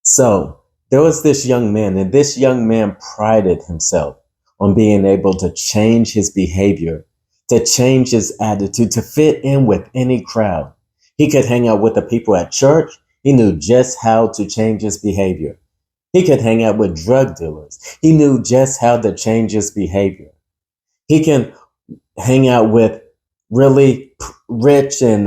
So there was this young man, and this young man prided himself on being able to change his behavior, to change his attitude, to fit in with any crowd. He could hang out with the people at church. He knew just how to change his behavior. He could hang out with drug dealers. He knew just how to change his behavior. He can hang out with really rich and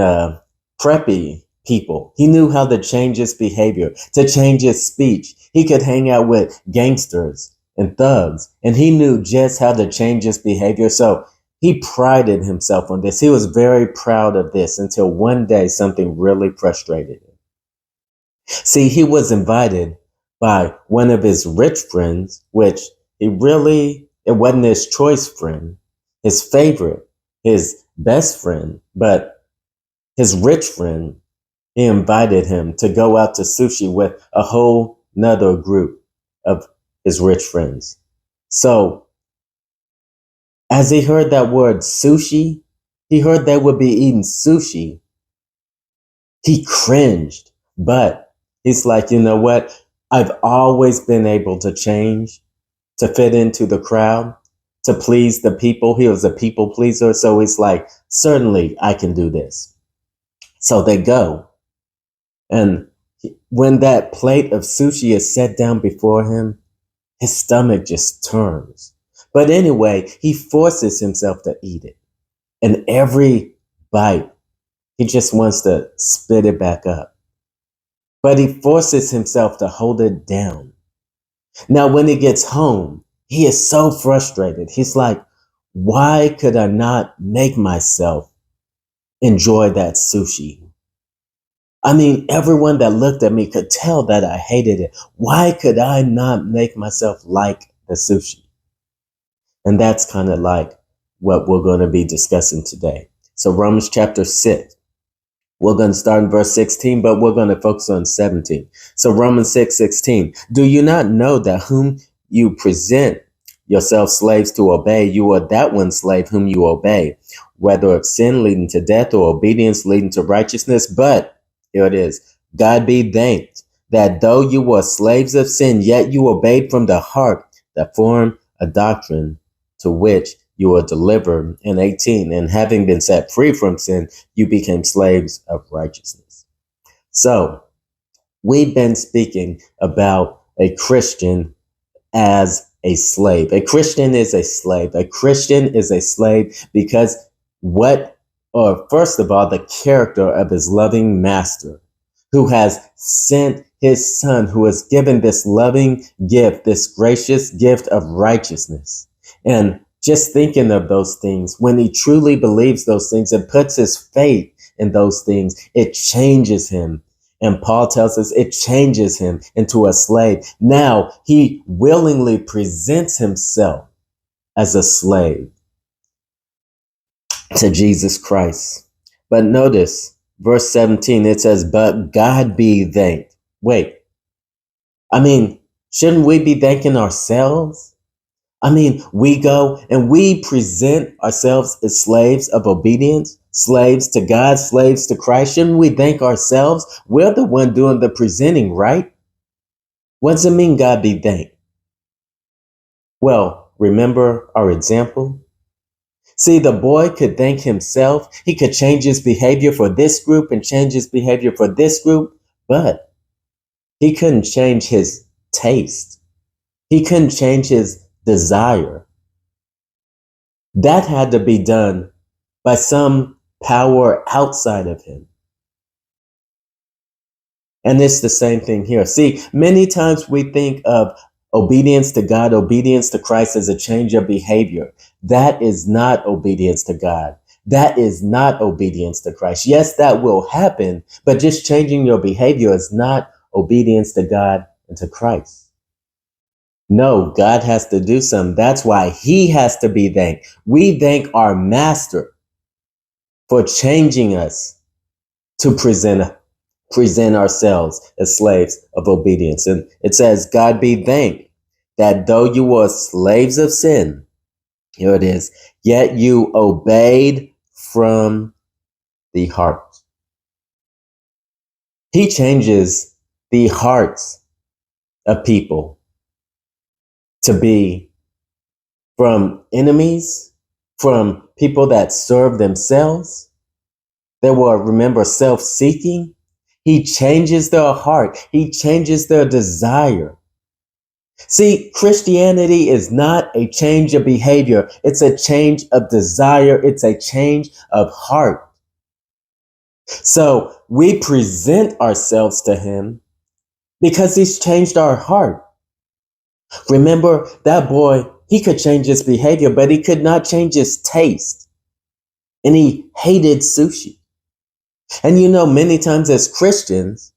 preppy people. He knew how to change his behavior, to change his speech. He could hang out with gangsters and thugs, and he knew just how to change his behavior. So he prided himself on this. He was very proud of this until one day something really frustrated him. See, he was invited by one of his rich friends, which it wasn't his choice friend, his favorite, his best friend, but his rich friend. He invited him to go out to sushi with a whole nother group of his rich friends. So as he heard that word sushi, he heard they would be eating sushi. He cringed, but he's like, you know what? I've always been able to change, to fit into the crowd, to please the people. He was a people pleaser. So he's like, certainly I can do this. So they go. And when that plate of sushi is set down before him, his stomach just turns. But anyway, he forces himself to eat it. And every bite, he just wants to spit it back up. But he forces himself to hold it down. Now, when he gets home, he is so frustrated. He's like, why could I not make myself enjoy that sushi? I mean, everyone that looked at me could tell that I hated it. Why could I not make myself like the sushi? And that's kind of like what we're going to be discussing today. So Romans chapter 6, we're going to start in verse 16, but we're going to focus on 17. So Romans 6:16, do you not know that whom you present yourselves slaves to obey, you are that one slave whom you obey, whether of sin leading to death or obedience leading to righteousness? But here it is, God be thanked that though you were slaves of sin, yet you obeyed from the heart that formed a doctrine to which you were delivered. In 18, and having been set free from sin, you became slaves of righteousness. So we've been speaking about a Christian as a slave. A Christian is a slave. A Christian is a slave because first of all, the character of his loving master who has sent his son, who has given this loving gift, this gracious gift of righteousness. And just thinking of those things, when he truly believes those things and puts his faith in those things, it changes him. And Paul tells us it changes him into a slave. Now he willingly presents himself as a slave to Jesus Christ. But notice verse 17, it says, but God be thanked. Wait, I mean, shouldn't we be thanking ourselves? I mean, we go and we present ourselves as slaves of obedience, slaves to God, slaves to Christ. Shouldn't we thank ourselves? We're the one doing the presenting, right? What does it mean, God be thanked? Well, remember our example? See, the boy could thank himself. He could change his behavior for this group and change his behavior for this group, but he couldn't change his taste. He couldn't change his desire. That had to be done by some power outside of him. And it's the same thing here. See, many times we think of obedience to God, obedience to Christ as a change of behavior. That is not obedience to God. That is not obedience to Christ. Yes, that will happen, but just changing your behavior is not obedience to God and to Christ. No, God has to do something. That's why he has to be thanked. We thank our master for changing us to present ourselves as slaves of obedience. And it says, God be thanked that though you were slaves of sin, here it is, yet you obeyed from the heart. He changes the hearts of people to be from enemies, from people that serve themselves, that were, remember, self-seeking. He changes their heart. He changes their desire. See, Christianity is not a change of behavior. It's a change of desire. It's a change of heart. So we present ourselves to him because he's changed our heart. Remember that boy, he could change his behavior, but he could not change his taste. And he hated sushi. And you know, many times as Christians,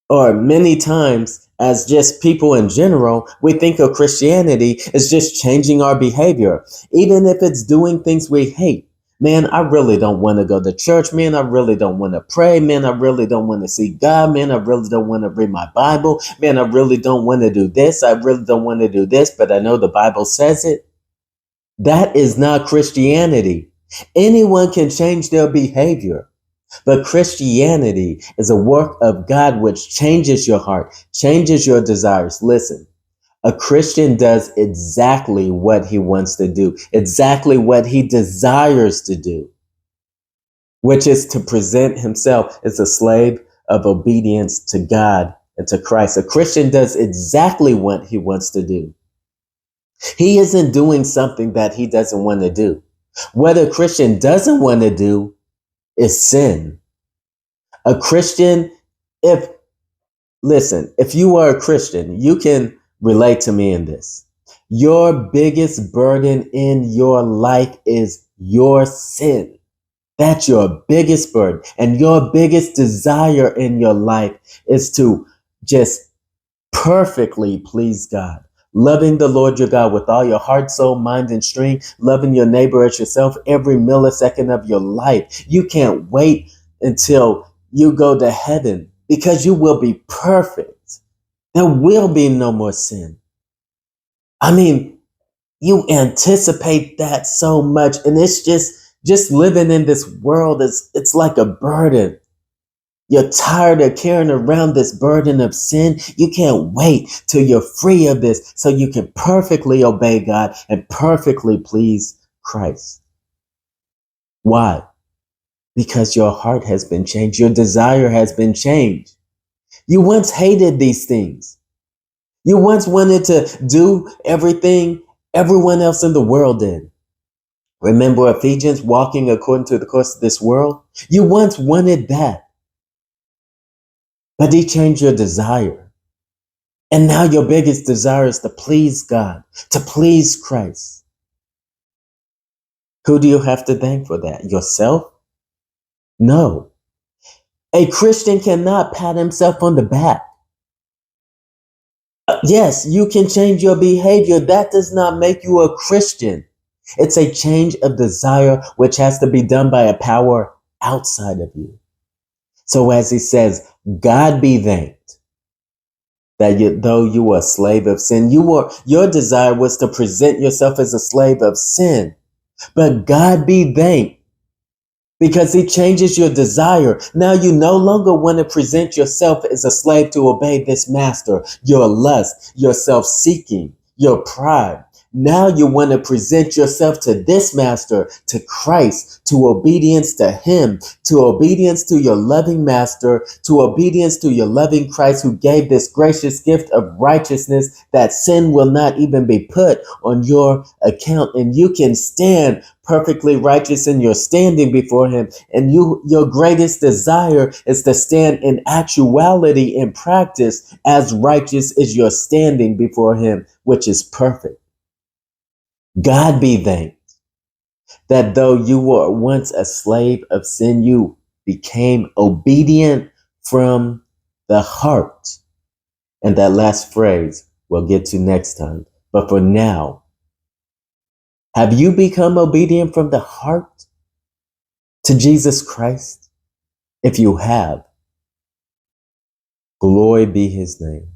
or many times as just people in general, we think of Christianity as just changing our behavior, even if it's doing things we hate. Man, I really don't want to go to church. Man, I really don't want to pray. Man, I really don't want to see God. Man, I really don't want to read my Bible. Man, I really don't want to do this. I really don't want to do this, but I know the Bible says it. That is not Christianity. Anyone can change their behavior. But Christianity is a work of God which changes your heart, changes your desires. Listen, a Christian does exactly what he wants to do, exactly what he desires to do, which is to present himself as a slave of obedience to God and to Christ. A Christian does exactly what he wants to do. He isn't doing something that he doesn't want to do. What a Christian doesn't want to do is sin. A Christian, if you are a Christian, you can relate to me in this. Your biggest burden in your life is your sin. That's your biggest burden. And your biggest desire in your life is to just perfectly please God. Loving the Lord your God with all your heart, soul, mind, and strength. Loving your neighbor as yourself every millisecond of your life. You can't wait until you go to heaven because you will be perfect. There will be no more sin. I mean, you anticipate that so much, and it's just living in this world it's like a burden. You're tired of carrying around this burden of sin. You can't wait till you're free of this so you can perfectly obey God and perfectly please Christ. Why? Because your heart has been changed. Your desire has been changed. You once hated these things. You once wanted to do everything everyone else in the world did. Remember Ephesians, walking according to the course of this world? You once wanted that. But he changed your desire. And now your biggest desire is to please God, to please Christ. Who do you have to thank for that? Yourself? No. A Christian cannot pat himself on the back. Yes, you can change your behavior. That does not make you a Christian. It's a change of desire which has to be done by a power outside of you. So as he says, God be thanked that though you were a slave of sin, your desire was to present yourself as a slave of sin. But God be thanked because he changes your desire. Now you no longer want to present yourself as a slave to obey this master, your lust, your self-seeking, your pride. Now you want to present yourself to this master, to Christ, to obedience to him, to obedience to your loving master, to obedience to your loving Christ who gave this gracious gift of righteousness that sin will not even be put on your account. And you can stand perfectly righteous in your standing before him. And your greatest desire is to stand in actuality, in practice, as righteous as your standing before him, which is perfect. God be thanked that though you were once a slave of sin, you became obedient from the heart. And that last phrase we'll get to next time. But for now, have you become obedient from the heart to Jesus Christ? If you have, glory be his name.